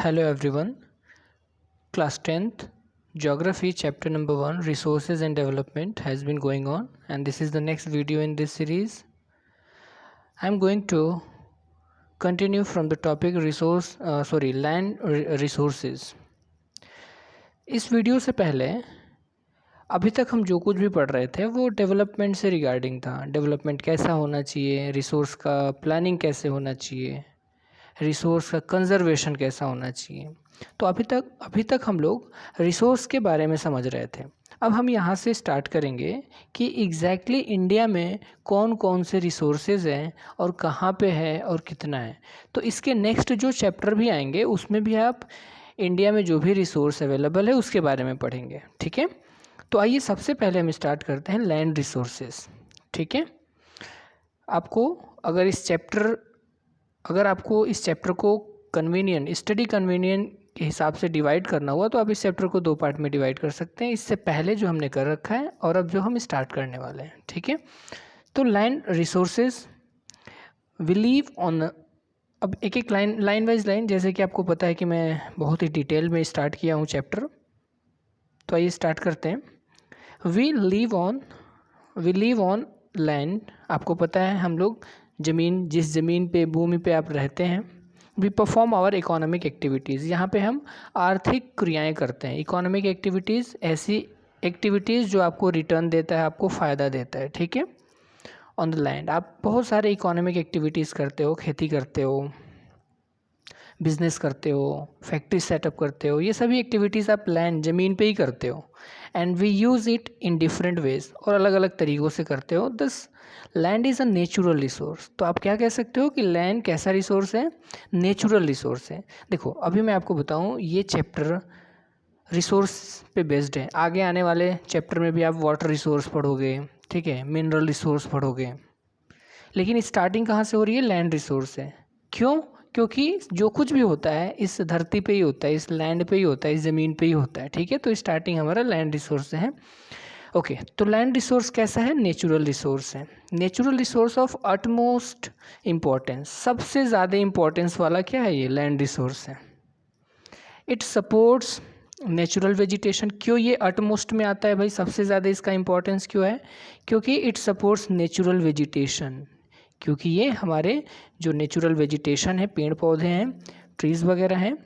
Hello everyone. Class 10th Geography chapter number 1 Resources and Development has been going on, and this is the next video in this series. I am going to continue from the topic land resources. इस video से पहले अभी तक हम जो कुछ भी पढ़ रहे थे वो डेवलपमेंट से रिगार्डिंग था। डेवलपमेंट कैसा होना चाहिए, रिसोर्स का प्लानिंग कैसे होना चाहिए, रिसोर्स का कंजर्वेशन कैसा होना चाहिए। तो अभी तक हम लोग रिसोर्स के बारे में समझ रहे थे। अब हम यहाँ से स्टार्ट करेंगे कि एग्जैक्टली इंडिया में कौन कौन से रिसोर्सेज हैं और कहाँ पे है और कितना है। तो इसके नेक्स्ट जो चैप्टर भी आएंगे उसमें भी आप इंडिया में जो भी रिसोर्स अवेलेबल है उसके बारे में पढ़ेंगे। ठीक है, तो आइए सबसे पहले हम स्टार्ट करते हैं लैंड रिसोर्सेज। ठीक है, अगर आपको इस चैप्टर को स्टडी कन्वीनियंट के हिसाब से डिवाइड करना हुआ तो आप इस चैप्टर को 2 पार्ट में डिवाइड कर सकते हैं, इससे पहले जो हमने कर रखा है और अब जो हम स्टार्ट करने वाले हैं। ठीक है, तो land resources we live on, अब एक एक लाइन वाइज लाइन, जैसे कि आपको पता है कि मैं बहुत ही डिटेल में स्टार्ट किया हूँ चैप्टर। तो आइए स्टार्ट करते हैं। वी लिव ऑन लैंड, आपको पता है हम लोग जिस ज़मीन पे, भूमि पे आप रहते हैं। We perform our economic activities, यहाँ पे हम आर्थिक क्रियाएं करते हैं। इकोनॉमिक एक्टिविटीज़ ऐसी एक्टिविटीज़ जो आपको रिटर्न देता है, आपको फ़ायदा देता है। ठीक है, ऑन द लैंड आप बहुत सारे इकोनॉमिक एक्टिविटीज़ करते हो, खेती करते हो, बिजनेस करते हो, फैक्ट्री सेटअप करते हो, ये सभी एक्टिविटीज़ आप लैंड ज़मीन पे ही करते हो। And we use it in different ways, और अलग अलग तरीक़ों से करते हो। This land is a natural resource. तो आप क्या कह सकते हो कि लैंड कैसा रिसोर्स है? नेचुरल रिसोर्स है। देखो अभी मैं आपको बताऊँ, ये चैप्टर रिसोर्स पे बेस्ड है। आगे आने वाले चैप्टर में भी आप वाटर रिसोर्स पढ़ोगे, ठीक है, मिनरल रिसोर्स पढ़ोगे, लेकिन स्टार्टिंग कहाँ से हो रही है? लैंड रिसोर्स है। क्यों? क्योंकि जो कुछ भी होता है इस धरती पे ही होता है, इस लैंड पे ही होता है, इस ज़मीन पे ही होता है। ठीक है, तो स्टार्टिंग हमारा लैंड रिसोर्स से है। ओके, तो लैंड रिसोर्स कैसा है? नेचुरल रिसोर्स है। Natural resource of utmost importance, सबसे ज़्यादा इम्पोर्टेंस वाला क्या है? ये लैंड रिसोर्स है। It supports natural vegetation. क्यों ये अटमोस्ट में आता है भाई? सबसे ज़्यादा इसका इम्पोर्टेंस क्यों है? क्योंकि इट सपोर्ट्स नेचुरल वेजिटेशन, क्योंकि ये हमारे जो नेचुरल वेजिटेशन है, पेड़ पौधे हैं, ट्रीज़ वगैरह हैं,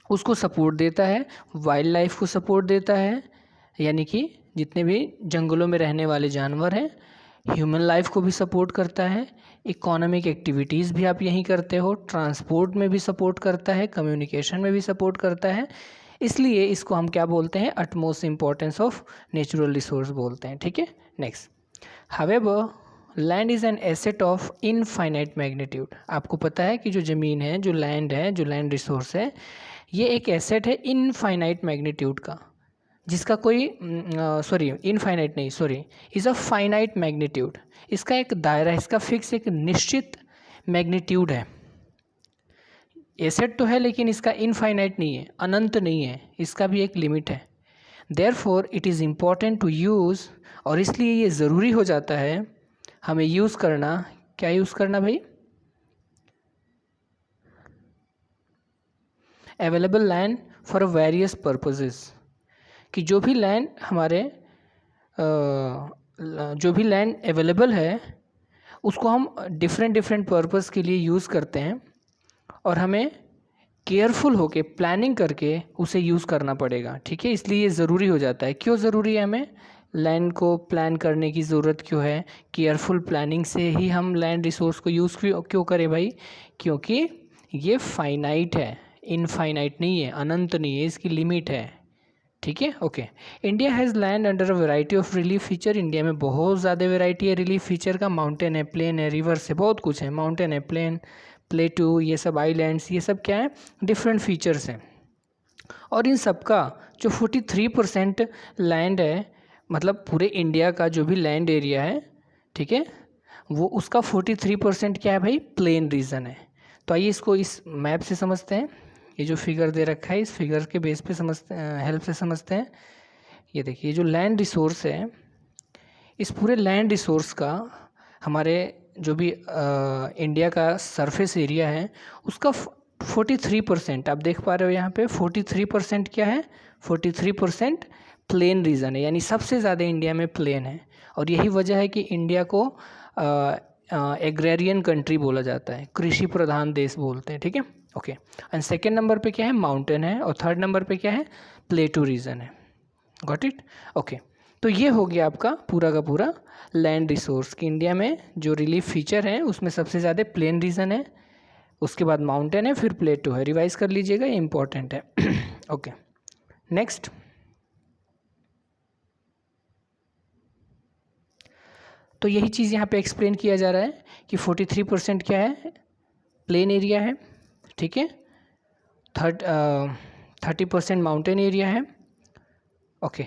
उसको सपोर्ट देता है। वाइल्ड लाइफ को सपोर्ट देता है, यानी कि जितने भी जंगलों में रहने वाले जानवर हैं, ह्यूमन लाइफ को भी सपोर्ट करता है। इकोनॉमिक एक्टिविटीज़ भी आप यहीं करते हो, ट्रांसपोर्ट में भी सपोर्ट करता है, कम्युनिकेशन में भी सपोर्ट करता है। इसलिए इसको हम क्या बोलते हैं? Utmost importance of natural resource बोलते हैं। ठीक है, next, however land is an asset of infinite magnitude. आपको पता है कि जो ज़मीन है, जो लैंड रिसोर्स है, ये एक एसेट है इनफाइनाइट मैग्नीट्यूड का, जिसका कोई इज़ अ फाइनाइट मैग्नीट्यूड। इसका एक दायरा है, इसका फिक्स एक निश्चित मैग्नीट्यूड है। एसेट तो है लेकिन इसका इनफाइनाइट नहीं है, अनंत नहीं है, इसका भी एक लिमिट है। Therefore it is important to use, और इसलिए ये ज़रूरी हो जाता है हमें यूज़ करना। क्या यूज़ करना भाई? Available land for various purposes, कि जो भी लैंड अवेलेबल है उसको हम डिफरेंट पर्पस के लिए यूज़ करते हैं, और हमें केयरफुल होके प्लानिंग करके उसे यूज़ करना पड़ेगा। ठीक है, इसलिए ये ज़रूरी हो जाता है। क्यों ज़रूरी है? हमें लैंड को प्लान करने की ज़रूरत क्यों है? केयरफुल प्लानिंग से ही हम लैंड रिसोर्स को यूज़ क्यों करें भाई? क्योंकि ये फाइनाइट है, इनफाइनाइट नहीं है, अनंत नहीं है, इसकी लिमिट है। ठीक है, okay. India has land under a variety of relief feature. India में बहुत ज़्यादा वेराइटी है रिलीफ फीचर का। माउंटेन है, प्लेन है, रिवर्स है, बहुत कुछ है। माउंटेन है, प्लेटू, ये सब आइलैंड्स, ये सब क्या है? डिफरेंट फीचर्स हैं। और इन सब का जो 43% लैंड है, मतलब पूरे इंडिया का जो भी लैंड एरिया है, ठीक है, वो उसका 43% क्या है भाई? प्लेन रीजन है। तो आइए इसको इस मैप से समझते हैं। ये जो फिगर दे रखा है, इस फिगर के बेस पे हेल्प से समझते हैं। ये देखिए, जो लैंड रिसोर्स है, इस पूरे लैंड रिसोर्स का हमारे जो भी इंडिया का सरफेस एरिया है, उसका 43% आप देख पा रहे हो यहाँ पे 43% क्या है, 43% प्लेन रीजन है, यानी सबसे ज़्यादा इंडिया में प्लेन है। और यही वजह है कि इंडिया को एग्रेरियन कंट्री बोला जाता है, कृषि प्रधान देश बोलते हैं, ठीक है। ओके, एंड सेकेंड नंबर पे क्या है, माउंटेन है, और थर्ड नंबर पे क्या है, प्लेटू रीजन है। Got it. ओके, तो ये हो गया आपका पूरा का पूरा लैंड रिसोर्स कि इंडिया में जो रिलीफ फीचर है उसमें सबसे ज़्यादा प्लेन रीजन है, उसके बाद माउंटेन है, फिर प्लेटू है। रिवाइज कर लीजिएगा, ये इंपॉर्टेंट है। Okay, next. तो यही चीज़ यहाँ पे एक्सप्लेन किया जा रहा है कि 43% क्या है, प्लेन एरिया है, ठीक है। 30% माउंटेन एरिया है। Okay,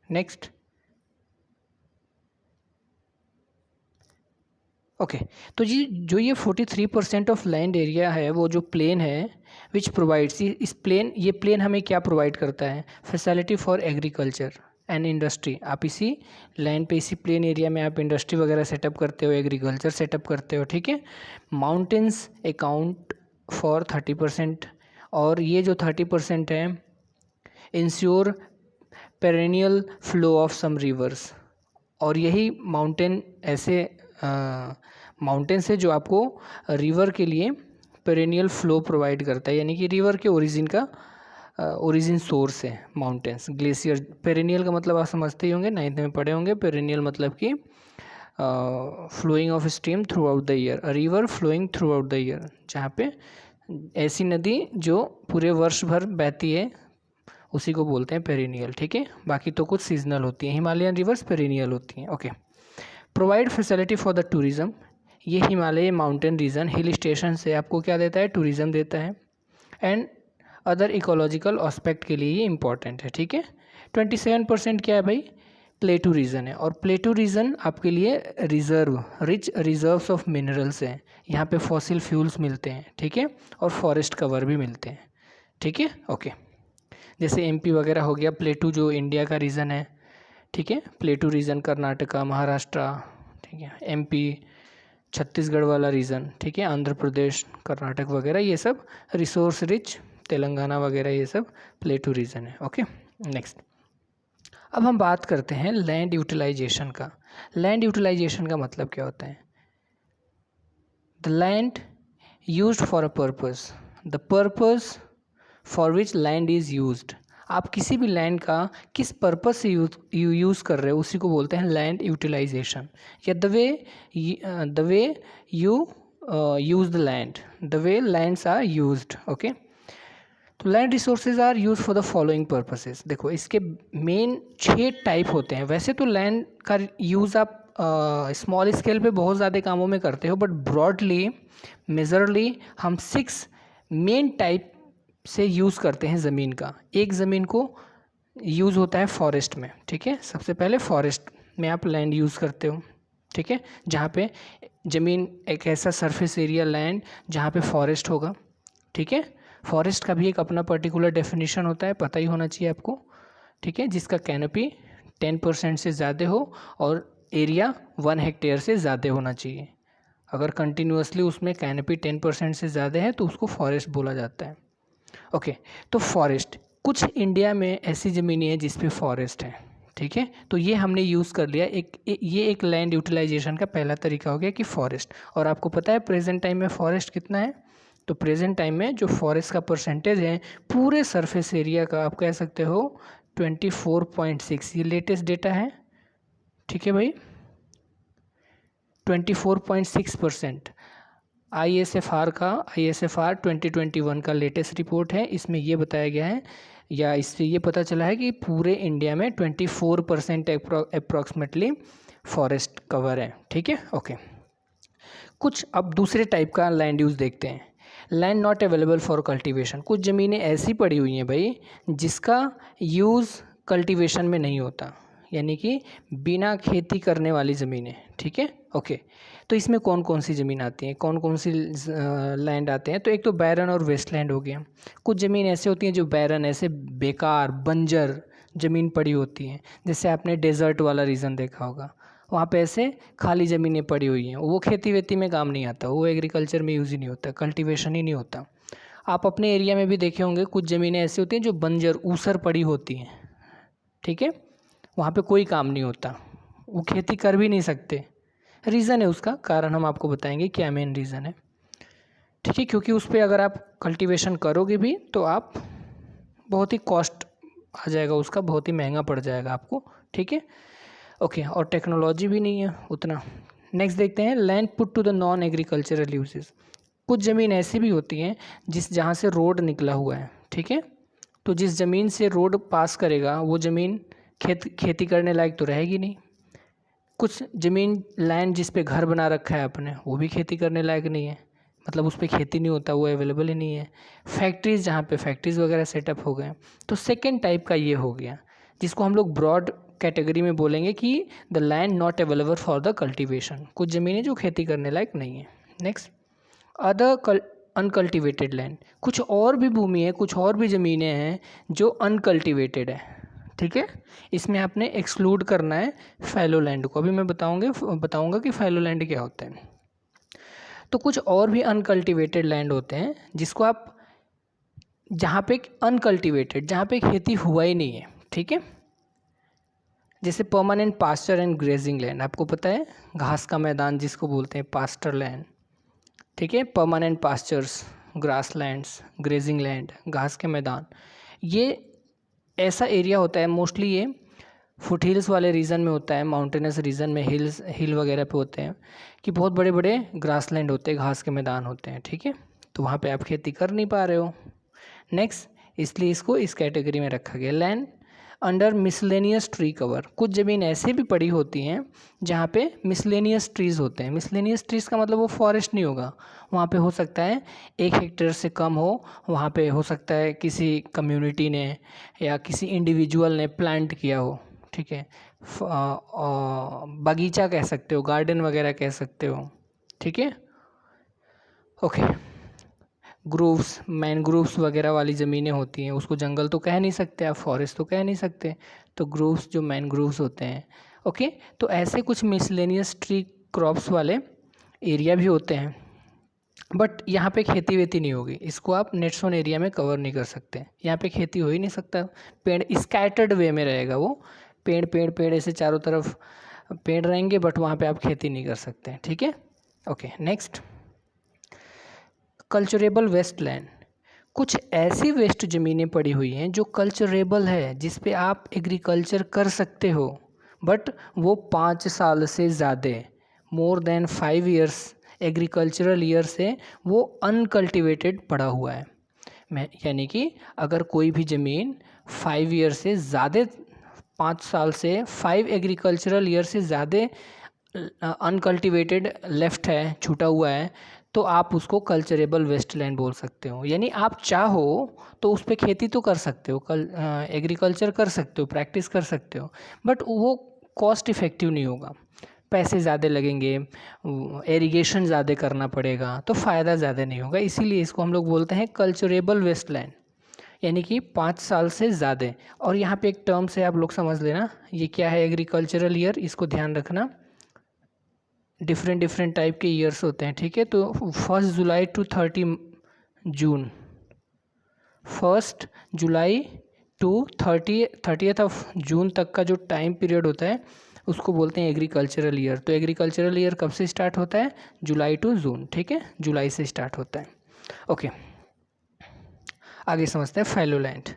next. ओके, तो जी जो ये 43% ऑफ लैंड एरिया है वो जो प्लेन है, विच प्रोवाइड्स, ये प्लेन हमें क्या प्रोवाइड करता है, facility for agriculture and industry. आप इसी लैंड पे, इसी प्लेन एरिया में आप इंडस्ट्री वगैरह सेटअप करते हो, एग्रीकल्चर सेटअप करते हो, ठीक है। माउंटेन्स अकाउंट फॉर 30%, और ये जो 30% है ensure perennial flow of some rivers, और यही माउंटेन ऐसे माउंटेन से जो आपको रिवर के लिए पेरेनियल फ्लो प्रोवाइड करता है, यानी कि रिवर के ओरिजिन का ओरिजिन सोर्स है माउंटेन्स। ग्लेशियर, पेरेनियल का मतलब आप समझते ही होंगे, 9th में पढ़े होंगे। पेरेनियल मतलब कि flowing of stream throughout the year, river flowing throughout the year, जहाँ पे ऐसी नदी जो पूरे वर्ष भर बहती है उसी को बोलते हैं पेरिनियल, ठीक है। बाकी तो कुछ सीजनल होती हैं, हिमालयन रिवर्स पेरिनियल होती हैं। Okay, provide facility for the tourism, ये Himalaya mountain region hill station से आपको क्या देता है, टूरिज़्म देता है, एंड अदर इकोलॉजिकल एस्पेक्ट के लिए ये इंपॉर्टेंट है, ठीक है। 27% क्या है भाई, प्लेटू रीजन है, और प्लेटू रीजन आपके लिए reserve, rich reserves of minerals हैं, यहाँ पे फॉसिल फ्यूल्स मिलते हैं, ठीक है, और फॉरेस्ट कवर भी मिलते हैं, ठीक है। ओके, जैसे एमपी वगैरह हो गया, प्लेटू जो इंडिया का रीजन है, ठीक है। प्लेटू रीजन कर्नाटका, महाराष्ट्र, ठीक है, एमपी, छत्तीसगढ़ वाला रीजन, ठीक है, आंध्र प्रदेश, कर्नाटक वगैरह, ये सब रिसोर्स रिच, तेलंगाना वगैरह, ये सब प्लेटू रीजन है। Okay, next. अब हम बात करते हैं लैंड यूटिलाइजेशन का। लैंड यूटिलाइजेशन का मतलब क्या होता है, the land used for a purpose, the purpose for which land is used. आप किसी भी लैंड का किस पर्पस से यूज़ कर रहे हो उसी को बोलते हैं लैंड यूटिलाइजेशन, या the way you use the land, the way lands are used. Okay, तो land resources are use for the following purposes. देखो, इसके मेन 6 टाइप होते हैं। वैसे तो लैंड का यूज़ आप स्मॉल स्केल पे बहुत ज़्यादा कामों में करते हो, बट ब्रॉडली मेजरली हम 6 मेन टाइप से यूज़ करते हैं ज़मीन का। एक ज़मीन को यूज़ होता है फॉरेस्ट में, ठीक है। सबसे पहले फॉरेस्ट में आप लैंड यूज़ करते हो, ठीक है, जहाँ पे ज़मीन एक ऐसा सरफेस एरिया लैंड जहाँ पे फॉरेस्ट होगा, ठीक है। फॉरेस्ट का भी एक अपना पर्टिकुलर डेफिनेशन होता है, पता ही होना चाहिए आपको, ठीक है, जिसका कैनोपी 10% से ज़्यादा हो और एरिया 1 हेक्टेयर से ज़्यादा होना चाहिए। अगर कंटिन्यूसली उसमें कैनोपी 10% से ज़्यादा है तो उसको फॉरेस्ट बोला जाता है। ओके, तो फॉरेस्ट, कुछ इंडिया में ऐसी ज़मीनें हैं जिस पे फॉरेस्ट है, ठीक है, तो ये हमने यूज़ कर लिया। ये एक लैंड यूटिलाइजेशन का पहला तरीका हो गया कि फॉरेस्ट। और आपको पता है प्रेजेंट टाइम में फॉरेस्ट कितना है, तो प्रेजेंट टाइम में जो फॉरेस्ट का परसेंटेज है पूरे सरफेस एरिया का, आप कह सकते हो 24.6, ये लेटेस्ट डेटा है, ठीक है भाई, 24.6%। ISFR 2021 का लेटेस्ट रिपोर्ट है, इसमें ये बताया गया है, या इससे ये पता चला है कि पूरे इंडिया में 24% अप्रॉक्सीमेटली फॉरेस्ट कवर है, ठीक है। ओके, कुछ अब दूसरे टाइप का लैंड यूज़ देखते हैं। Land not available for cultivation, कुछ ज़मीनें ऐसी पड़ी हुई हैं भाई जिसका यूज़ कल्टीवेशन में नहीं होता, यानी कि बिना खेती करने वाली ज़मीनें, ठीक है। ओके, तो इसमें कौन कौन सी ज़मीन आती हैं, कौन कौन सी लैंड आते हैं, तो एक तो बैरन और वेस्टलैंड हो गया। कुछ ज़मीन ऐसे होती हैं जो बैरन, ऐसे बेकार बंजर ज़मीन पड़ी होती हैं, जैसे आपने डेजर्ट वाला रीजन देखा होगा, वहाँ पे ऐसे खाली ज़मीनें पड़ी हुई हैं, वो खेती वेती में काम नहीं आता, वो एग्रीकल्चर में यूज़ ही नहीं होता, कल्टीवेशन ही नहीं होता। आप अपने एरिया में भी देखे होंगे कुछ ज़मीनें ऐसी होती हैं जो बंजर ऊसर पड़ी होती हैं, ठीक है, वहाँ पे कोई काम नहीं होता, वो खेती कर भी नहीं सकते। रीज़न है उसका, कारण हम आपको बताएंगे क्या मेन रीज़न है, ठीक है, क्योंकि उस पर अगर आप कल्टीवेशन करोगे भी तो आप बहुत ही कॉस्ट आ जाएगा उसका, बहुत ही महंगा पड़ जाएगा आपको, ठीक है, ओके। और टेक्नोलॉजी भी नहीं है उतना। नेक्स्ट देखते हैं land put to the non agricultural uses. कुछ ज़मीन ऐसी भी होती हैं जहाँ से रोड निकला हुआ है, ठीक है, तो जिस ज़मीन से रोड पास करेगा वो ज़मीन खेती करने लायक तो रहेगी नहीं। कुछ ज़मीन लैंड जिस पे घर बना रखा है आपने, वो भी खेती करने लायक नहीं है, मतलब उस पर खेती नहीं होता, वो अवेलेबल ही नहीं है। फैक्ट्रीज़, जहाँ पे फैक्ट्रीज़ वगैरह सेटअप हो गए, तो सेकेंड टाइप का ये हो गया, जिसको हम लोग ब्रॉड कैटेगरी में बोलेंगे कि the land not available for the cultivation, कुछ ज़मीनें जो खेती करने लायक नहीं है। नेक्स्ट, अदर अनकल्टिवेटेड लैंड, कुछ और भी भूमि है, कुछ और भी ज़मीनें हैं जो अनकल्टिवेटेड है, ठीक है, इसमें आपने एक्सक्लूड करना है फैलो लैंड को। अभी मैं बताऊंगा कि फैलो लैंड क्या होता है। तो कुछ और भी अनकल्टिवेटेड लैंड होते हैं जिसको आप, जहाँ पे अनकल्टिवेटेड, जहाँ पे खेती हुआ ही नहीं है, ठीक है, जैसे permanent pasture and grazing land, आपको पता है घास का मैदान जिसको बोलते हैं पास्टर लैंड, ठीक है, permanent pastures, grass lands, grazing land, घास के मैदान, ये ऐसा एरिया होता है, मोस्टली ये फुट हिल्स वाले रीजन में होता है, माउंटेनस रीजन में, हिल वगैरह पे होते हैं, कि बहुत बड़े बड़े ग्रास लैंड होते हैं, घास के मैदान होते हैं, ठीक है, तो वहाँ पे आप खेती कर नहीं पा रहे हो। नेक्स्ट, इसलिए इसको इस कैटेगरी में रखा गया। Land under miscellaneous tree cover, कुछ ज़मीन ऐसे भी पड़ी होती हैं जहाँ पे मिसलेनियस ट्रीज़ होते हैं। मिसलेनियस ट्रीज़ का मतलब वो फॉरेस्ट नहीं होगा, वहाँ पे हो सकता है 1 हेक्टेयर से कम हो, वहाँ पे हो सकता है किसी कम्युनिटी ने या किसी इंडिविजुअल ने प्लांट किया हो, ठीक है, बगीचा कह सकते हो, गार्डन वगैरह कह सकते हो, ठीक है, ओके। ग्रोव्स, मैनग्रोव्स वगैरह वाली ज़मीनें होती हैं, उसको जंगल तो कह नहीं सकते आप, फॉरेस्ट तो कह नहीं सकते, तो ग्रोव्स जो मैनग्रोव्स होते हैं, ओके। तो ऐसे कुछ मिसलेनियस ट्री क्रॉप्स वाले एरिया भी होते हैं, बट यहाँ पे खेती वेती नहीं होगी, इसको आप नेट ज़ोन एरिया में कवर नहीं कर सकते, यहाँ पे खेती हो ही नहीं सकता, पेड़ स्कैटर्ड वे में रहेगा, वो पेड़ पेड़ पेड़ ऐसे चारों तरफ पेड़ रहेंगे, बट वहाँ पे आप खेती नहीं कर सकते, ठीक है, okay. Next, culturable waste land, कुछ ऐसी वेस्ट ज़मीनें पड़ी हुई हैं जो कल्चरेबल है, जिस पे आप एग्रीकल्चर कर सकते हो, बट वो 5 साल से ज़्यादा, more than 5 years agricultural year से वो अनकल्टिवेटेड पड़ा हुआ है। मैं यानी कि अगर कोई भी ज़मीन 5 ईयर से ज़्यादा, 5 साल से 5 एग्रीकल्चरल ईयर से ज़्यादा अनकल्टिवेटेड लेफ्ट है, छूटा हुआ है, तो आप उसको कल्चरेबल वेस्टलैंड बोल सकते हो। यानी आप चाहो तो उस पर खेती तो कर सकते हो, एग्रीकल्चर कर सकते हो, प्रैक्टिस कर सकते हो, बट वो कॉस्ट इफ़ेक्टिव नहीं होगा, पैसे ज़्यादा लगेंगे, इरिगेशन ज़्यादा करना पड़ेगा, तो फ़ायदा ज़्यादा नहीं होगा, इसीलिए इसको हम लोग बोलते हैं कल्चरेबल वेस्टलैंड, यानी कि 5 साल से ज़्यादा। और यहाँ पे एक टर्म से आप लोग समझ लेना, ये क्या है एग्रीकल्चरल ईयर, इसको ध्यान रखना, डिफरेंट टाइप के ईयर्स होते हैं, ठीक है, तो 1 जुलाई टू 30 जून, 1 जुलाई टू 30th ऑफ जून तक का जो टाइम पीरियड होता है उसको बोलते हैं एग्रीकल्चरल ईयर। तो एग्रीकल्चरल ईयर कब से स्टार्ट होता है? जुलाई टू जून, ठीक है, जुलाई से स्टार्ट होता है, ओके। आगे समझते हैं फैलो लैंड।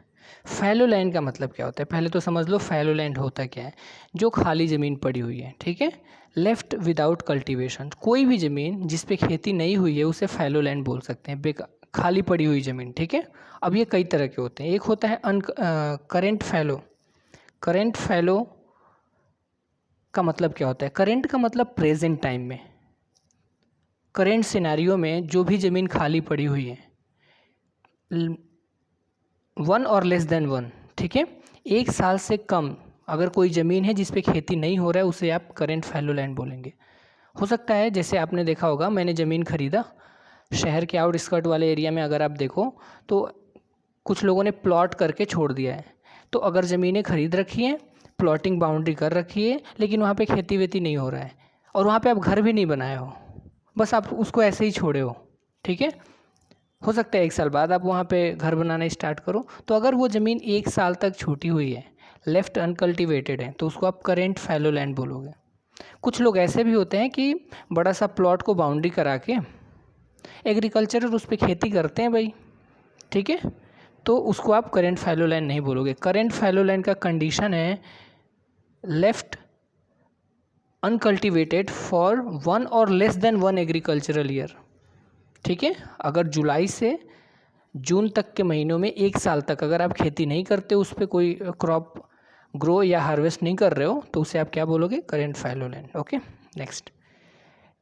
फैलो लैंड का मतलब क्या होता है, पहले तो समझ लो फैलो लैंड होता क्या है। जो खाली ज़मीन पड़ी हुई है, ठीक है, लेफ्ट विदाउट कल्टीवेशन, कोई भी ज़मीन जिस पे खेती नहीं हुई है उसे फैलो लैंड बोल सकते हैं, खाली पड़ी हुई ज़मीन, ठीक है। अब ये कई तरह के होते हैं, एक होता है करेंट फैलो। करेंट फैलो का मतलब क्या होता है? करेंट का मतलब प्रेजेंट टाइम में, करेंट सिनेरियो में जो भी ज़मीन खाली पड़ी हुई है, 1 और लेस देन 1, ठीक है, 1 साल से कम अगर कोई ज़मीन है जिस पे खेती नहीं हो रहा है उसे आप करेंट फैलो लैंड बोलेंगे। हो सकता है जैसे आपने देखा होगा, मैंने ज़मीन खरीदा शहर के आउटस्कर्ट वाले एरिया में, अगर आप देखो तो कुछ लोगों ने प्लॉट करके छोड़ दिया है। तो अगर ज़मीनें खरीद रखी हैं प्लॉटिंग बाउंड्री कर रखी है लेकिन वहाँ पे खेती वेती नहीं हो रहा है और वहाँ पे आप घर भी नहीं बनाए हो, बस आप उसको ऐसे ही छोड़े हो, ठीक है। हो सकता है 1 साल बाद आप वहाँ पे घर बनाना स्टार्ट करो। तो अगर वो ज़मीन 1 साल तक छूटी हुई है, लेफ्ट अनकल्टिवेटेड है, तो उसको आप करेंट फैलो लैंड बोलोगे। कुछ लोग ऐसे भी होते हैं कि बड़ा सा प्लॉट को बाउंड्री करा के एग्रीकल्चरल उस पर खेती करते हैं भाई, ठीक है, तो उसको आप करेंट फैलो लैंड नहीं बोलोगे। करेंट फैलो लैंड का कंडीशन है लेफ्ट अनकल्टिवेटेड फॉर 1 और लेस देन 1 एग्रीकल्चरल ईयर, ठीक है। अगर जुलाई से जून तक के महीनों में 1 साल तक अगर आप खेती नहीं करते, उस पर कोई क्रॉप ग्रो या हार्वेस्ट नहीं कर रहे हो, तो उसे आप क्या बोलोगे, current fallow land. Okay, next.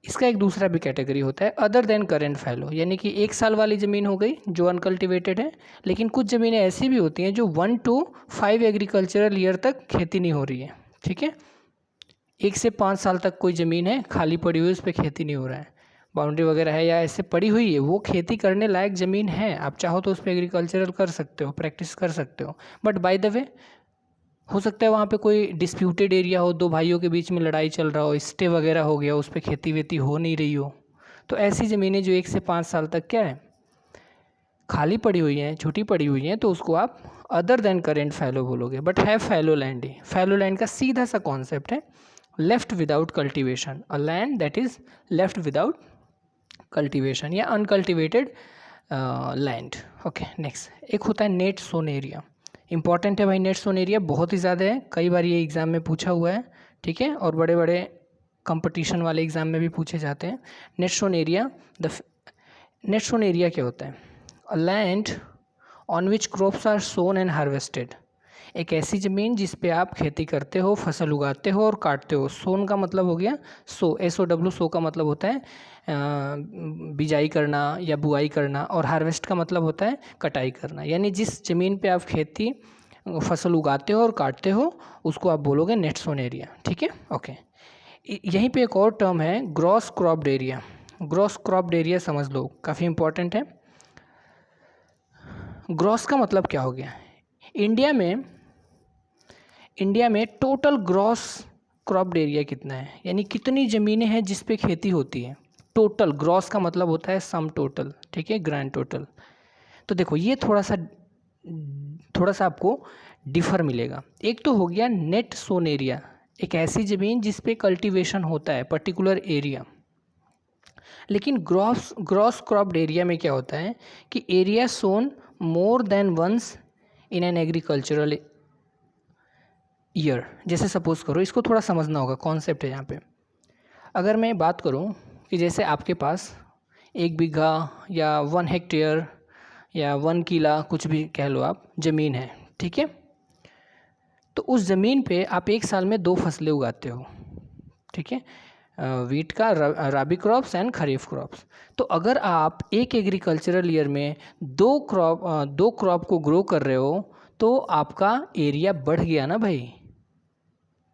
इसका एक दूसरा भी कैटेगरी होता है अदर देन करेंट फैलो, यानी कि 1 साल वाली ज़मीन हो गई जो अनकल्टिवेटेड है, लेकिन कुछ ज़मीनें ऐसी भी होती हैं जो 1 to 5 एग्रीकल्चरल ईयर तक खेती नहीं हो रही है, ठीक है। 1 से 5 साल तक कोई ज़मीन है खाली पड़ी हुई, उस पर खेती नहीं हो रहा है, बाउंड्री वगैरह है या ऐसे पड़ी हुई है, वो खेती करने लायक ज़मीन है, आप चाहो तो उस पर एग्रीकल्चरल कर सकते हो, प्रैक्टिस कर सकते हो। बट बाय द वे हो सकता है वहाँ पे कोई डिस्प्यूटेड एरिया हो, 2 भाइयों के बीच में लड़ाई चल रहा हो, स्टे वगैरह हो गया, उस पर खेती वेती हो नहीं रही हो, तो ऐसी ज़मीनें जो 1 से 5 साल तक क्या है, खाली पड़ी हुई हैं, छुट्टी पड़ी हुई हैं, तो उसको आप अदर देन करेंट फैलो बोलोगे। बट है फैलो लैंड ही। फैलो लैंड का सीधा सा कॉन्सेप्ट है left without cultivation, a land that is left without cultivation या अनकल्टिवेटेड लैंड। ओके, नेक्स्ट एक होता है नेट सोन एरिया। इंपॉर्टेंट है भाई, नेट सोन एरिया बहुत ही ज़्यादा है, कई बार ये एग्ज़ाम में पूछा हुआ है, ठीक है, और बड़े बड़े कंपटीशन वाले एग्ज़ाम में भी पूछे जाते हैं। Net sown area, net sown area क्या होता है, a land on which crops are sown and harvested, एक ऐसी ज़मीन जिस पे आप खेती करते हो, फसल उगाते हो और काटते हो। सोन का मतलब हो गया सो, SOW, सो का मतलब होता है बिजाई करना या बुआई करना, और हार्वेस्ट का मतलब होता है कटाई करना, यानी जिस ज़मीन पे आप खेती फसल उगाते हो और काटते हो उसको आप बोलोगे नेट सोन एरिया, ठीक है। ओके, यहीं पे एक और टर्म है gross cropped area. Gross cropped area समझ लो, काफ़ी इंपॉर्टेंट है। ग्रॉस का मतलब क्या हो गया, इंडिया में टोटल ग्रॉस क्रॉप्ड एरिया कितना है, यानी कितनी ज़मीनें हैं जिस पे खेती होती है। टोटल, ग्रॉस का मतलब होता है सम टोटल, ठीक है, ग्रैंड टोटल। तो देखो ये थोड़ा सा आपको डिफर मिलेगा। एक तो हो गया नेट सोन एरिया, एक ऐसी ज़मीन जिस पे कल्टीवेशन होता है पर्टिकुलर एरिया। लेकिन ग्रॉस क्रॉप्ड एरिया में क्या होता है कि area sown more than once in an agricultural year. जैसे सपोज करो, इसको थोड़ा समझना होगा, कॉन्सेप्ट है यहाँ पे। अगर मैं बात करूँ कि जैसे आपके पास 1 बीघा या 1 हेक्टेयर या 1 किला, कुछ भी कह लो आप, ज़मीन है, ठीक है, तो उस ज़मीन पे आप 1 साल में 2 फसलें उगाते हो, ठीक है, वीट का, राबी क्रॉप्स एंड खरीफ क्रॉप्स। तो अगर आप एक एग्रीकल्चरल ईयर में 2 क्रॉप को ग्रो कर रहे हो तो आपका एरिया बढ़ गया ना भाई,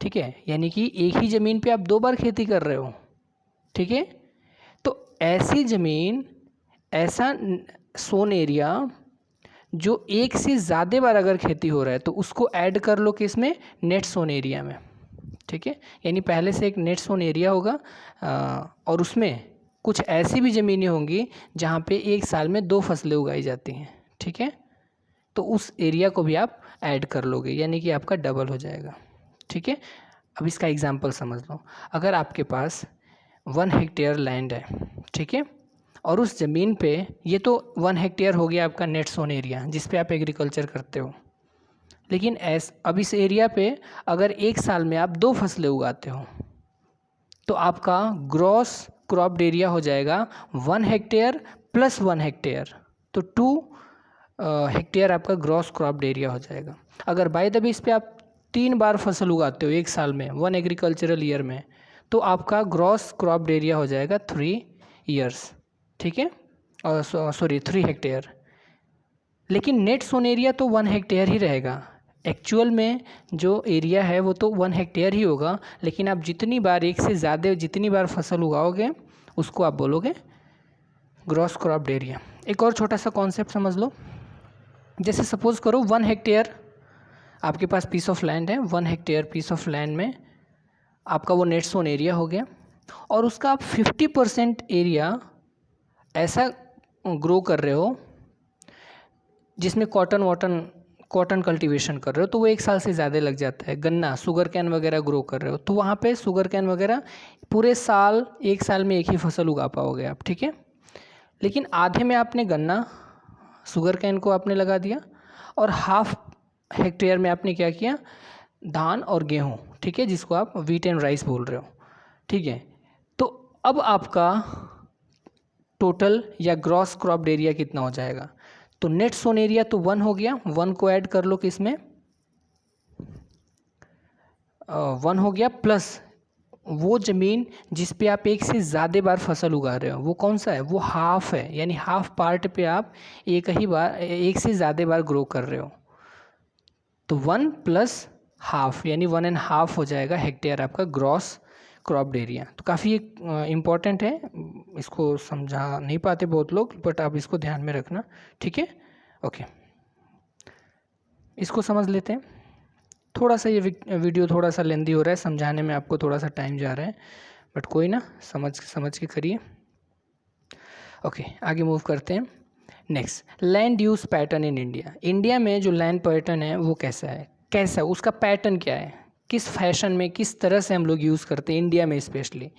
ठीक है, यानी कि एक ही ज़मीन पे आप 2 बार खेती कर रहे हो, ठीक है। तो ऐसी ज़मीन, ऐसा सोन एरिया जो 1 से ज़्यादा बार अगर खेती हो रहा है तो उसको ऐड कर लो किस में, नेट सोन एरिया में, ठीक है। यानी पहले से एक नेट सोन एरिया होगा और उसमें कुछ ऐसी भी ज़मीनें होंगी जहाँ पे 1 साल में 2 फसलें उगाई जाती हैं, ठीक है, तो उस एरिया को भी आप ऐड कर लोगे, यानी कि आपका डबल हो जाएगा, ठीक है। अब इसका एग्जांपल समझ लो, अगर आपके पास 1 हेक्टेयर लैंड है, ठीक है, और उस ज़मीन पे, ये तो 1 हेक्टेयर हो गया आपका नेट सोन एरिया जिस पे आप एग्रीकल्चर करते हो, लेकिन अब इस एरिया पे अगर 1 साल में आप 2 फसलें उगाते हो तो आपका ग्रॉस क्रॉप्ड एरिया हो जाएगा 1 हेक्टेयर प्लस 1 हेक्टेयर, तो 2 हेक्टेयर आपका ग्रॉस क्रॉप्ड एरिया हो जाएगा। अगर बाय द वे इस पे आप 3 बार फसल उगाते हो 1 साल में, 1 एग्रीकल्चरल ईयर में, तो आपका ग्रॉस क्रॉप्ड एरिया हो जाएगा 3 ईयर्स, ठीक है, और 3 हेक्टेयर। लेकिन नेट सोन एरिया तो 1 हेक्टेयर ही रहेगा, एक्चुअल में जो एरिया है वो तो 1 हेक्टेयर ही होगा, लेकिन आप जितनी बार, 1 से ज़्यादा जितनी बार फसल उगाओगे उसको आप बोलोगे ग्रॉस क्रॉप्ड एरिया। एक और छोटा सा कॉन्सेप्ट समझ लो, जैसे सपोज़ करो 1 हेक्टेयर आपके पास पीस ऑफ लैंड है, 1 हेक्टेयर पीस ऑफ लैंड में आपका वो नेट सोन एरिया हो गया, और उसका आप 50% एरिया ऐसा ग्रो कर रहे हो जिसमें कॉटन कल्टीवेशन कर रहे हो, तो वो 1 साल से ज़्यादा लग जाता है। गन्ना, शुगर कैन वगैरह ग्रो कर रहे हो तो वहाँ पे शुगर कैन वगैरह पूरे साल 1 साल में एक ही फसल उगा पाओगे आप, ठीक है। लेकिन आधे में आपने गन्ना, शुगर कैन को आपने लगा दिया, और हाफ हेक्टेयर में आपने क्या किया, धान और गेहूँ, ठीक है, जिसको आप व्हीट एंड राइस बोल रहे हो, ठीक है। तो अब आपका टोटल या ग्रॉस क्रॉप्ड एरिया कितना हो जाएगा, तो नेट सोन एरिया तो 1 हो गया, 1 को ऐड कर लो किसमें, 1 हो गया, प्लस वो ज़मीन जिस पे आप एक से ज़्यादा बार फसल उगा रहे हो वो कौन सा है, वो हाफ है, यानी हाफ पार्ट पे आप एक से ज़्यादा बार ग्रो कर रहे हो, तो 1 प्लस हाफ यानी 1.5 हो जाएगा हेक्टेयर आपका ग्रॉस क्रॉप्ड एरिया। तो काफ़ी इम्पॉर्टेंट है, इसको समझा नहीं पाते बहुत लोग, बट आप इसको ध्यान में रखना, ठीक है। ओके, इसको समझ लेते हैं। थोड़ा सा ये वीडियो थोड़ा सा लेंदी हो रहा है, समझाने में आपको थोड़ा सा टाइम जा रहा है, बट कोई ना, समझ के करिए। ओके, आगे मूव करते हैं। Next, land use pattern in India. India में जो लैंड पैटर्न है वो कैसा उसका पैटर्न क्या है, किस फैशन में, किस तरह से हम लोग यूज़ करते हैं इंडिया में स्पेशली।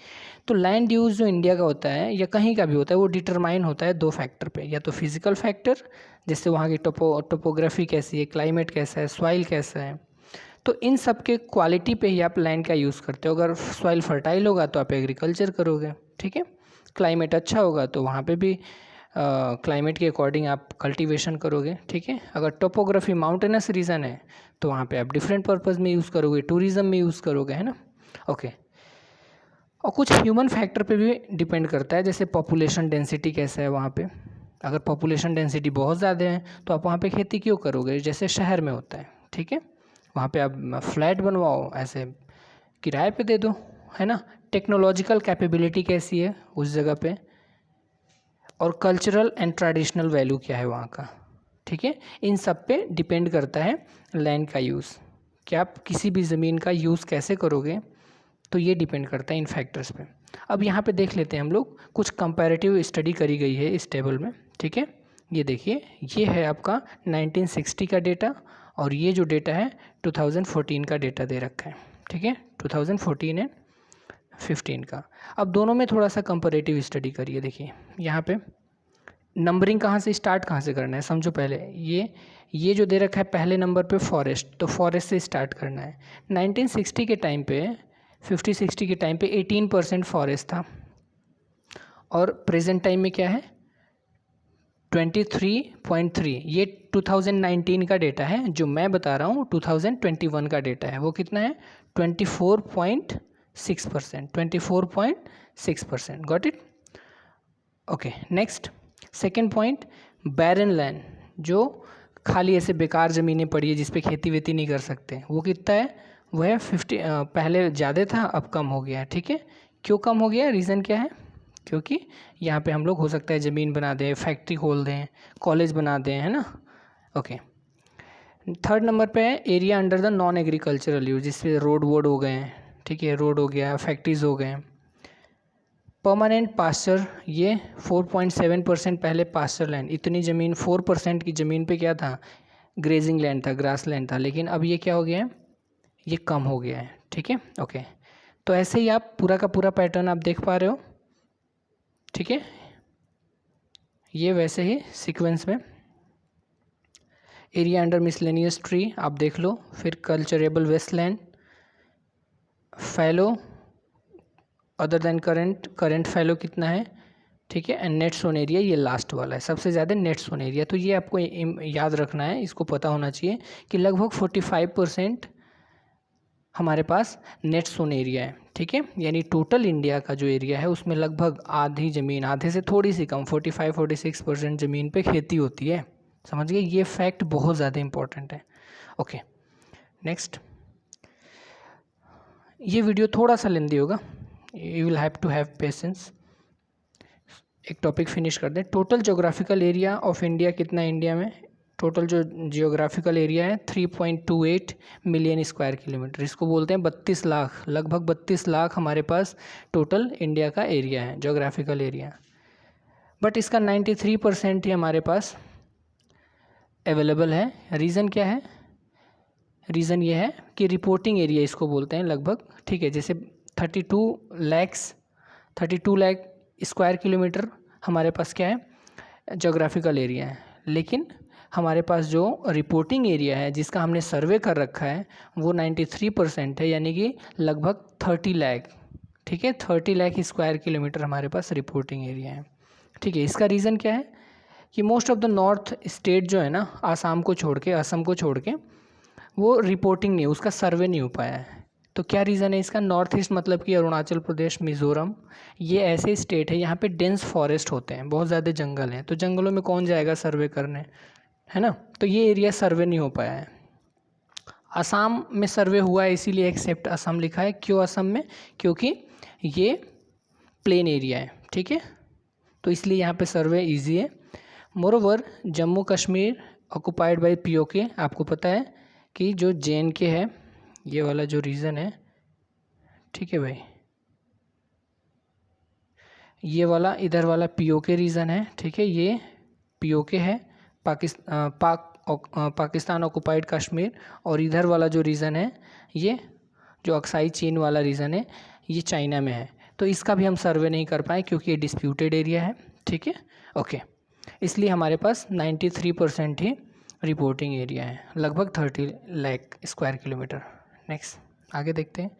तो लैंड यूज़ जो इंडिया का होता है या कहीं का भी होता है वो डिटरमाइन होता है 2 फैक्टर पे, या तो फिजिकल फैक्टर, जैसे वहाँ की टोपोग्राफी कैसी है, क्लाइमेट कैसा है, सॉइल कैसा है, तो इन सब के क्वालिटी पे ही आप लैंड का यूज़ करते हो। अगर सॉइल फर्टाइल होगा तो आप एग्रीकल्चर करोगे, ठीक है। क्लाइमेट अच्छा होगा तो वहाँ पे भी क्लाइमेट के अकॉर्डिंग आप कल्टीवेशन करोगे, ठीक है। अगर टोपोग्राफी माउंटेनस रीजन है तो वहाँ पे आप डिफरेंट पर्पज़ में यूज़ करोगे, टूरिज़्म में यूज़ करोगे, है ना। ओके, और कुछ ह्यूमन फैक्टर पे भी डिपेंड करता है, जैसे पॉपुलेशन डेंसिटी कैसा है वहाँ पे। अगर पॉपुलेशन डेंसिटी बहुत ज़्यादा है तो आप वहाँ पे खेती क्यों करोगे, जैसे शहर में होता है, ठीक है। वहाँ पे आप फ्लैट बनवाओ, ऐसे किराए पे दे दो, है ना। टेक्नोलॉजिकल कैपेबिलिटी कैसी है उस जगह पे, और कल्चरल एंड ट्रेडिशनल वैल्यू क्या है वहाँ का, ठीक है। इन सब पे डिपेंड करता है लैंड का यूज़, कि आप किसी भी ज़मीन का यूज़ कैसे करोगे, तो ये डिपेंड करता है इन फैक्टर्स पे। अब यहाँ पे देख लेते हैं हम लोग, कुछ कंपैरेटिव स्टडी करी गई है इस टेबल में, ठीक है। ये देखिए, ये है आपका 1960 का डेटा, और ये जो डेटा है 2014 का डेटा दे रखा है, ठीक है, 2014 एंड 15 का। अब दोनों में थोड़ा सा कंपैरेटिव स्टडी करिए। देखिए यहाँ पे नंबरिंग कहाँ से स्टार्ट कहाँ से करना है, समझो पहले। ये जो दे रखा है पहले नंबर पे फॉरेस्ट, तो फॉरेस्ट से स्टार्ट करना है। 1960 के टाइम पे, 50-60 के टाइम पे 18% फॉरेस्ट था, और प्रेजेंट टाइम में क्या है 23.3। ये 2019 का डेटा है, जो मैं बता रहा हूँ 2021 का डेटा है, वो कितना है 24.6%, 24.6%। Got it. Okay, next second point, barren land, जो खाली ऐसे बेकार ज़मीनें पड़ी है जिस पे खेती वेती नहीं कर सकते, वो कितना है, वो है 50। पहले ज़्यादा था, अब कम हो गया है, ठीक है। क्यों कम हो गया, रीज़न क्या है, क्योंकि यहाँ पे हम लोग हो सकता है ज़मीन बना दें, फैक्ट्री खोल दें, कॉलेज बना दें, है ना। ओके, थर्ड नंबर पे है area under the non agricultural use, जिससे रोड वोड हो गए हैं, ठीक है, रोड हो गया, फैक्ट्रीज हो गए। परमानेंट पास्चर, ये 4.7% पहले पास्चर लैंड, इतनी ज़मीन 4% की ज़मीन पे क्या था, ग्रेजिंग लैंड था, ग्रास लैंड था, लेकिन अब ये क्या हो गया है, ये कम हो गया है, ठीक है। ओके, तो ऐसे ही आप पूरा का पूरा पैटर्न आप देख पा रहे हो, ठीक है। ये वैसे ही सीक्वेंस में एरिया अंडर मिसलेनियस ट्री आप देख लो, फिर कल्चरेबल वेस्टलैंड, फैलो अदर देन करंट फैलो कितना है, ठीक है, एंड नेट सोन एरिया ये लास्ट वाला है, सबसे ज़्यादा नेट सोन एरिया। तो ये आपको याद रखना है, इसको पता होना चाहिए कि लगभग 45% हमारे पास नेट सोन एरिया है, ठीक है। यानी टोटल इंडिया का जो एरिया है उसमें लगभग आधी ज़मीन, आधे से थोड़ी सी कम, 45-46% ज़मीन पे खेती होती है। समझ गए, ये फैक्ट बहुत ज़्यादा इंपॉर्टेंट है। ओके, नेक्स्ट, ये वीडियो थोड़ा सा लेंदी होगा, you will have to have patience. एक टॉपिक फिनिश कर दें। Total geographical area of India कितना है इंडिया में, टोटल जो जियोग्राफिकल एरिया है 3.28 मिलियन स्क्वायर किलोमीटर, इसको बोलते हैं 32 लाख, लगभग 32 लाख हमारे पास टोटल इंडिया का एरिया है, जियोग्राफिकल एरिया। बट इसका 93% ही हमारे पास अवेलेबल है। रीज़न क्या है? रीज़न ये है कि रिपोर्टिंग एरिया इसको बोलते हैं लगभग, ठीक है। जैसे 32 लाख स्क्वायर किलोमीटर हमारे पास क्या है, ज्योग्राफिकल एरिया है, लेकिन हमारे पास जो रिपोर्टिंग एरिया है जिसका हमने सर्वे कर रखा है वो 93% है, यानी कि लगभग 30 लाख, ठीक है। 30 लाख स्क्वायर किलोमीटर हमारे पास रिपोर्टिंग एरिया है, ठीक है। इसका रीज़न क्या है कि most of the north state जो है ना, आसाम को छोड़ के, असम को छोड़ के, वो रिपोर्टिंग नहीं, उसका सर्वे नहीं हो पाया है। तो क्या रीज़न है इसका? नॉर्थ ईस्ट मतलब कि अरुणाचल प्रदेश, मिज़ोरम, ये ऐसे स्टेट है यहाँ पे डेंस फॉरेस्ट होते हैं, बहुत ज़्यादा जंगल हैं, तो जंगलों में कौन जाएगा सर्वे करने, है ना। तो ये एरिया सर्वे नहीं हो पाया है। असम में सर्वे हुआ है, इसीलिए एक्सेप्ट असम लिखा है। क्यों असम में? क्योंकि ये प्लेन एरिया है, ठीक है, तो इसलिए यहाँ पे सर्वे ईजी है। Moreover Jammu Kashmir occupied by PoK, आपको पता है कि जो JNK है, ये वाला जो रीजन है, ठीक है भाई, ये वाला इधर वाला POK रीजन है, ठीक है, ये POK है, पाकिस्तान ऑक्युपाइड कश्मीर, और इधर वाला जो रीजन है, ये जो अक्साई चीन वाला रीजन है, ये चाइना में है। तो इसका भी हम सर्वे नहीं कर पाए क्योंकि ये डिस्प्यूटेड एरिया है, ठीक है, ओके। इसलिए हमारे पास 93% ही रिपोर्टिंग एरिया है, लगभग 30 लाख स्क्वायर किलोमीटर। नेक्स्ट आगे देखते हैं।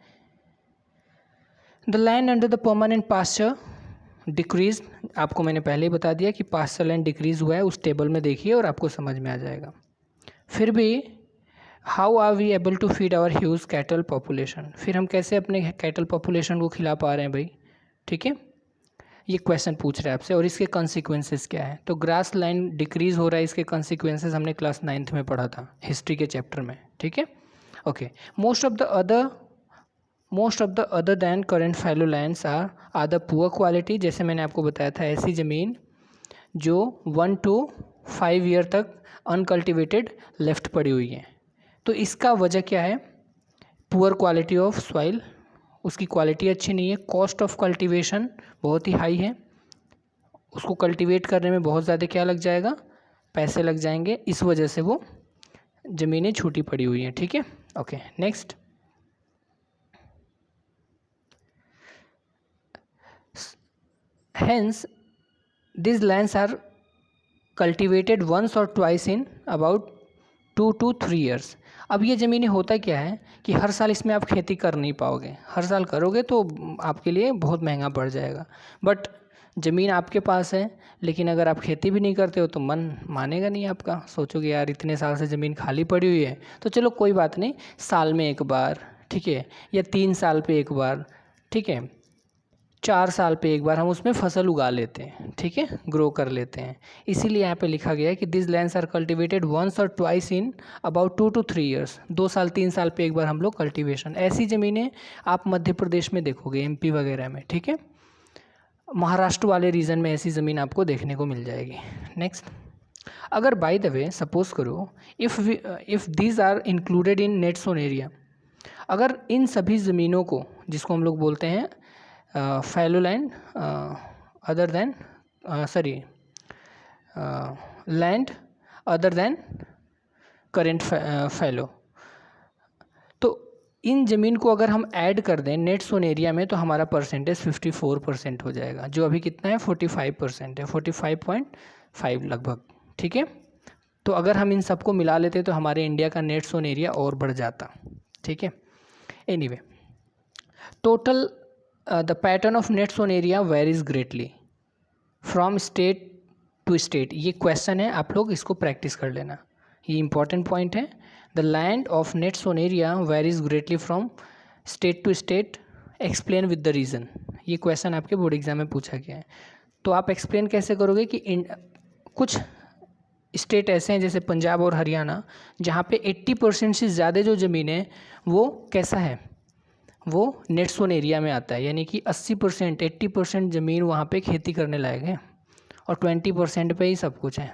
The land under the permanent pasture decrease, आपको मैंने पहले ही बता दिया कि पास्चर लैंड डिक्रीज हुआ है, उस टेबल में देखिए और आपको समझ में आ जाएगा। फिर भी how are we able to feed our huge cattle population, फिर हम कैसे अपने कैटल पॉपुलेशन को खिला पा रहे हैं भाई, ठीक है, ये क्वेश्चन पूछ रहे हैं आपसे, और इसके कॉन्सिक्वेंसेस क्या है। तो ग्रास लैंड डिक्रीज हो रहा है, इसके कॉन्सिक्वेंसेस हमने क्लास 9th में पढ़ा था हिस्ट्री के चैप्टर में, ठीक है, okay. Most of the other than current fallow lands are the poor quality, जैसे मैंने आपको बताया था, ऐसी ज़मीन जो 1 to 5 ईयर तक अनकल्टिवेटेड लेफ्ट पड़ी हुई है। तो इसका वजह क्या है? पुअर क्वालिटी ऑफ सॉइल, उसकी क्वालिटी अच्छी नहीं है। कॉस्ट ऑफ कल्टीवेशन बहुत ही हाई है, उसको कल्टीवेट करने में बहुत ज़्यादा क्या लग जाएगा, पैसे लग जाएंगे, इस वजह से वो ज़मीनें छूटी पड़ी हुई हैं, ठीक है, okay. Next, hence this lands are cultivated once or twice in about 2 to 3 years. अब ये ज़मीनें, होता क्या है कि हर साल इसमें आप खेती कर नहीं पाओगे, हर साल करोगे तो आपके लिए बहुत महंगा पड़ जाएगा। बट ज़मीन आपके पास है, लेकिन अगर आप खेती भी नहीं करते हो तो मन मानेगा नहीं आपका, सोचोगे यार इतने साल से ज़मीन खाली पड़ी हुई है, तो चलो कोई बात नहीं, साल में एक बार, ठीक है, या 3 साल पे एक बार, ठीक है, 4 साल पे एक बार हम उसमें फसल उगा लेते हैं, ठीक है, ग्रो कर लेते हैं। इसीलिए यहाँ पे लिखा गया है कि this lands are cultivated once or twice in about 2 to 3 years, 2 साल 3 साल पे एक बार हम लोग कल्टीवेशन। ऐसी ज़मीनें आप मध्य प्रदेश में देखोगे, MP वगैरह में, ठीक है, महाराष्ट्र वाले रीजन में ऐसी ज़मीन आपको देखने को मिल जाएगी। नेक्स्ट, अगर बाय द वे सपोज करो if these are included in net sown area, अगर इन सभी ज़मीनों को, जिसको हम लोग बोलते हैं fallow land other than land other than current fallow, तो इन ज़मीन को अगर हम ऐड कर दें नेट सोन एरिया में तो हमारा परसेंटेज 54% हो जाएगा, जो अभी कितना है 45% है, 45.5 लगभग, ठीक है। तो अगर हम इन सबको मिला लेते तो हमारे इंडिया का नेट सोन एरिया और बढ़ जाता, ठीक है। Anyway, total the pattern of net sown area varies greatly from state to state, ये क्वेश्चन है, आप लोग इसको प्रैक्टिस कर लेना, ये इंपॉर्टेंट पॉइंट है। The land of net sown area varies greatly from state to state, explain with the reason, ये क्वेश्चन आपके बोर्ड एग्जाम में पूछा गया है। तो आप एक्सप्लेन कैसे करोगे कि कुछ स्टेट ऐसे हैं जैसे पंजाब और हरियाणा, जहाँ पे 80% से ज़्यादा जो ज़मीन है वो कैसा है, वो नेट सोन एरिया में आता है, यानी कि 80% 80% ज़मीन वहाँ पे खेती करने लायक है और 20% पे ही सब कुछ है,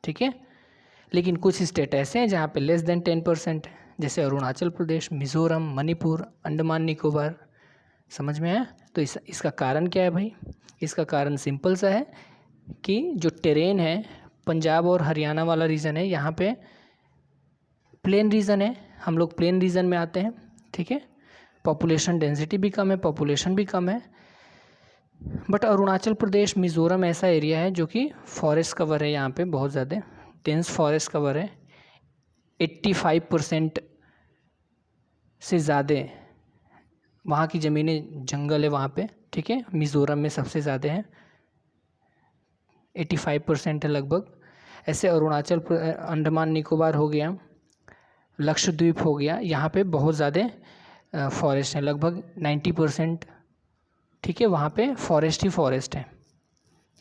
ठीक है। लेकिन कुछ स्टेट ऐसे हैं जहाँ पे लेस देन 10% है, जैसे अरुणाचल प्रदेश, मिज़ोरम, मणिपुर, अंडमान निकोबार। समझ में आया? तो इसका कारण क्या है भाई? इसका कारण सिंपल सा है कि जो टेरेन है, पंजाब और हरियाणा वाला रीजन है, यहाँ पे प्लेन रीजन है, हम लोग प्लेन रीजन में आते हैं, ठीक है। पॉपुलेशन डेंसिटी भी कम है, पॉपुलेशन भी कम है। बट अरुणाचल प्रदेश, मिज़ोरम ऐसा एरिया है जो कि फॉरेस्ट कवर है, यहाँ पे बहुत ज़्यादा डेंस फॉरेस्ट कवर है। 85% से ज़्यादा वहाँ की ज़मीनें जंगल है वहाँ पे, ठीक है। मिज़ोरम में सबसे ज़्यादा है, 85% है लगभग। ऐसे अरुणाचल, अंडमान निकोबार हो गया, लक्षद्वीप हो गया, यहाँ पे बहुत ज़्यादा फॉरेस्ट है, लगभग 90%, ठीक है। वहाँ पे फॉरेस्ट ही फॉरेस्ट है,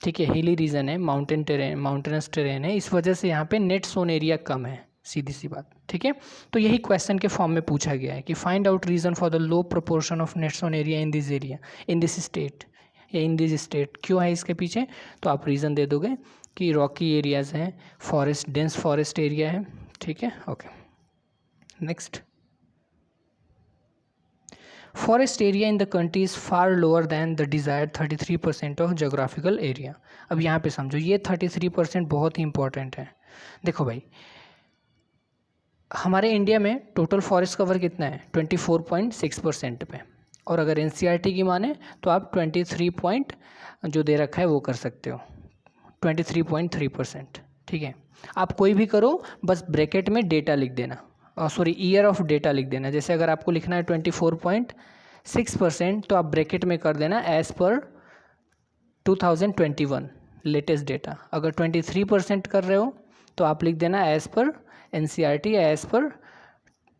ठीक है। हिली रीजन है, माउंटेनस टेरेन है, इस वजह से यहाँ पे नेट सोन एरिया कम है, सीधी सी बात, ठीक है। तो यही क्वेश्चन के फॉर्म में पूछा गया है कि find out reason for the low proportion of net sown area in this area, in this state या इन दिस स्टेट। क्यों है इसके पीछे? तो आप रीज़न दे दोगे कि रॉकी एरियाज़ हैं, फॉरेस्ट, डेंस फॉरेस्ट एरिया है, ठीक है। Okay, next. Forest area in the country is far lower than the desired 33% of geographical area. अब यहाँ पे समझो, ये 33% बहुत ही इंपॉर्टेंट है। देखो भाई, हमारे इंडिया में टोटल फॉरेस्ट कवर कितना है? 24.6% पे, और अगर एनसीईआरटी की माने तो आप 23 जो दे रखा है वो कर सकते हो, 23.3%, ठीक है। आप कोई भी करो, बस ब्रैकेट में डेटा लिख देना, सॉरी ईयर ऑफ डेटा लिख देना। जैसे अगर आपको लिखना है 24.6%, तो आप ब्रैकेट में कर देना एज़ पर 2021 लेटेस्ट डेटा। अगर 23% कर रहे हो तो आप लिख देना एज़ पर एनसीईआरटी या as per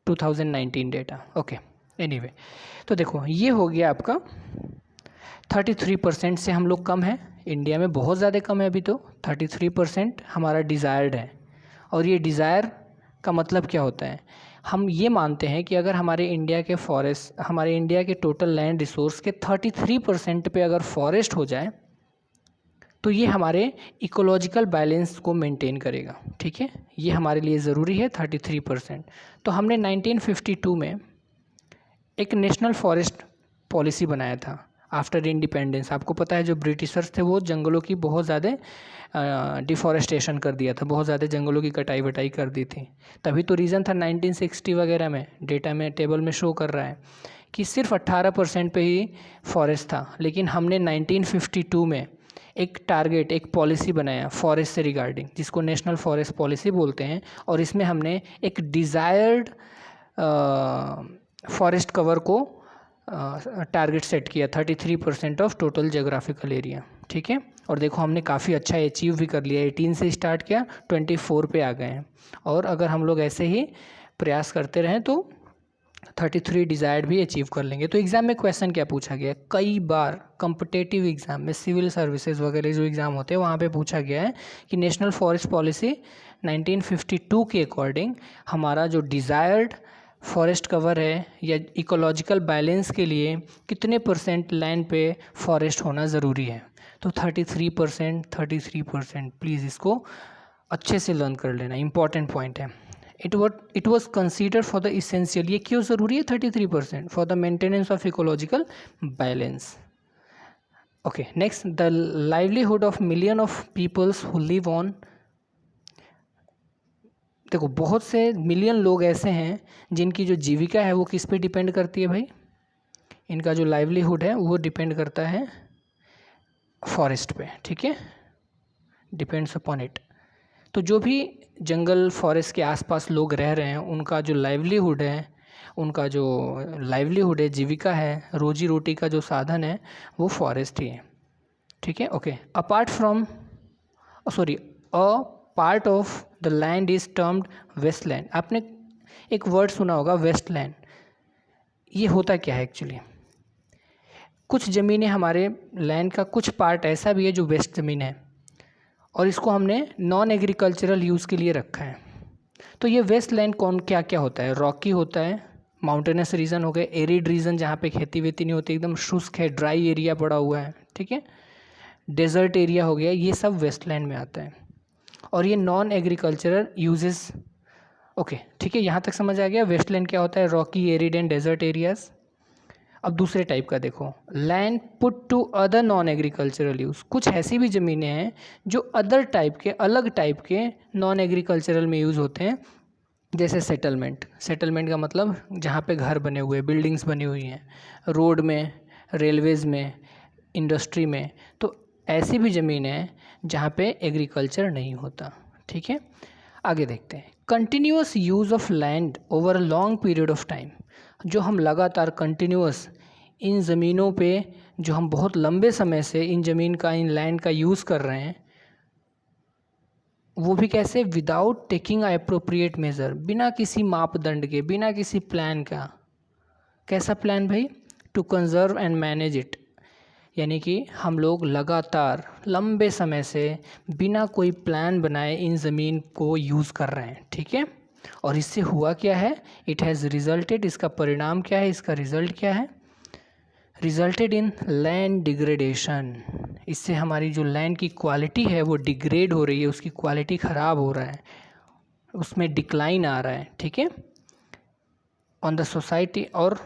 2019 data. Okay, anyway, तो देखो ये हो गया आपका 33% से हम लोग कम है, इंडिया में बहुत ज़्यादा कम है अभी तो। 33% हमारा डिज़ायर्ड है, और ये डिज़ायर का मतलब क्या होता है? हम ये मानते हैं कि अगर हमारे इंडिया के फॉरेस्ट, हमारे इंडिया के टोटल लैंड रिसोर्स के 33% पे अगर फॉरेस्ट हो जाए तो ये हमारे इकोलॉजिकल बैलेंस को मेंटेन करेगा, ठीक है। ये हमारे लिए ज़रूरी है 33%। तो हमने 1952 में एक नेशनल फॉरेस्ट पॉलिसी बनाया था आफ्टर इंडिपेंडेंस। आपको पता है जो ब्रिटिशर्स थे वो जंगलों की बहुत ज़्यादा डिफॉरेस्टेशन कर दिया था, बहुत ज़्यादा जंगलों की कटाई वटाई कर दी थी। तभी तो रीज़न था 1960 वगैरह में, डेटा में टेबल में शो कर रहा है कि सिर्फ 18% पे ही फॉरेस्ट था। लेकिन हमने 1952 में एक टारगेट, एक पॉलिसी बनाया फॉरेस्ट से रिगार्डिंग, जिसको नेशनल फॉरेस्ट पॉलिसी बोलते हैं, और इसमें हमने एक डिज़ायर्ड फॉरेस्ट कवर को टारगेट सेट किया, 33% ऑफ टोटल जोग्राफिकल एरिया, ठीक है। और देखो हमने काफ़ी अच्छा अचीव भी कर लिया, 18 से स्टार्ट किया, 24 पे आ गए हैं। और अगर हम लोग ऐसे ही प्रयास करते रहें तो 33 डिज़ायर्ड भी अचीव कर लेंगे। तो एग्ज़ाम में क्वेश्चन क्या पूछा गया? कई बार कॉम्पिटिटिव एग्ज़ाम में, सिविल सर्विसेज वगैरह जो एग्ज़ाम होते हैं वहाँ पे पूछा गया है कि नेशनल फॉरेस्ट पॉलिसी 1952 के अकॉर्डिंग हमारा जो डिज़ायर्ड फॉरेस्ट कवर है या इकोलॉजिकल बैलेंस के लिए कितने % लैंड पे फॉरेस्ट होना ज़रूरी है? तो 33%। प्लीज़ इसको अच्छे से लर्न कर लेना, इंपॉर्टेंट पॉइंट है। It was consider for the essential, ये क्यों ज़रूरी है 33%? For the maintenance of ecological balance. Okay, next, the livelihood of million of peoples who live on. देखो बहुत से मिलियन लोग ऐसे हैं जिनकी जो जीविका है वो किस पे डिपेंड करती है भाई? इनका जो लाइवलीहुड है वो डिपेंड करता है फॉरेस्ट पे, ठीक है, डिपेंड्स अपॉन इट। तो जो भी जंगल फॉरेस्ट के आसपास लोग रह रहे हैं उनका जो लाइवलीहुड है, जीविका है, रोजी रोटी का जो साधन है वो फॉरेस्ट ही है, ठीक है। Okay, apart from a part of the land is termed wasteland. आपने एक वर्ड सुना होगा वेस्टलैंड। ये होता क्या है एक्चुअली? कुछ ज़मीनें, हमारे लैंड का कुछ पार्ट ऐसा भी है जो वेस्ट ज़मीन है, और इसको हमने नॉन एग्रीकल्चरल यूज़ के लिए रखा है। तो ये वेस्ट लैंड क्या क्या होता है? रॉकी होता है, माउंटेनस रीजन हो गए, एरिड रीजन जहाँ पे खेती वेती नहीं होती, एकदम शुष्क है, ड्राई एरिया पड़ा हुआ है, ठीक है, डेजर्ट एरिया हो गया, ये सब वेस्ट लैंड में आता है। और ये नॉन एग्रीकल्चरल यूजेस। ओके ठीक है, यहाँ तक समझ आ गया। वेस्टलैंड क्या होता है? Rocky, arid and desert areas. अब दूसरे टाइप का देखो, land put to other non agricultural use. कुछ ऐसी भी ज़मीनें हैं जो अदर टाइप के, अलग टाइप के नॉन एग्रीकल्चरल में यूज़ होते हैं, जैसे सेटलमेंट। सेटलमेंट का मतलब जहाँ पे घर बने हुए, बिल्डिंग्स बनी हुई हैं, रोड में, रेलवेज़ में, इंडस्ट्री में। तो ऐसी भी ज़मीनें हैं जहाँ पे एग्रीकल्चर नहीं होता। ठीक है, आगे देखते हैं। Continuous use of land over a long period of time. जो हम लगातार कंटिन्यूअस इन ज़मीनों पे, जो हम बहुत लंबे समय से इन ज़मीन का, इन लैंड का यूज़ कर रहे हैं, वो भी कैसे? विदाउट टेकिंग अप्रोप्रिएट मेज़र, बिना किसी मापदंड के, बिना किसी प्लान का। कैसा प्लान भाई? To conserve and manage it. यानी कि हम लोग लगातार लंबे समय से बिना कोई प्लान बनाए इन ज़मीन को यूज़ कर रहे हैं। ठीक है, और इससे हुआ क्या है? इट हैज़ रिजल्टेड, इसका परिणाम क्या है, इसका रिजल्ट क्या है? Resulted in land degradation. इससे हमारी जो लैंड की क्वालिटी है वो डिग्रेड हो रही है, उसकी क्वालिटी ख़राब हो रहा है, उसमें डिक्लाइन आ रहा है। ठीक है, ऑन द सोसाइटी। और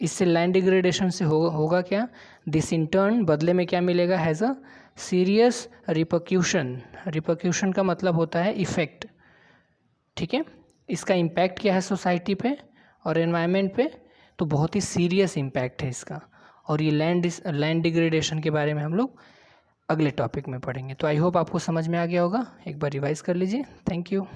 इससे लैंड डिग्रेडेशन से होगा क्या? दिस इन टर्न, बदले में क्या मिलेगा? Has a serious रिपरक्यूशन। रिपरक्यूशन का मतलब होता है इफ़ेक्ट। ठीक है, इसका इम्पैक्ट क्या है सोसाइटी पे और एनवायरनमेंट पे? तो बहुत ही सीरियस इम्पैक्ट है इसका। और ये लैंड डिग्रेडेशन के बारे में हम लोग अगले टॉपिक में पढ़ेंगे। तो आई होप आपको समझ में आ गया होगा। एक बार रिवाइज कर लीजिए। Thank you.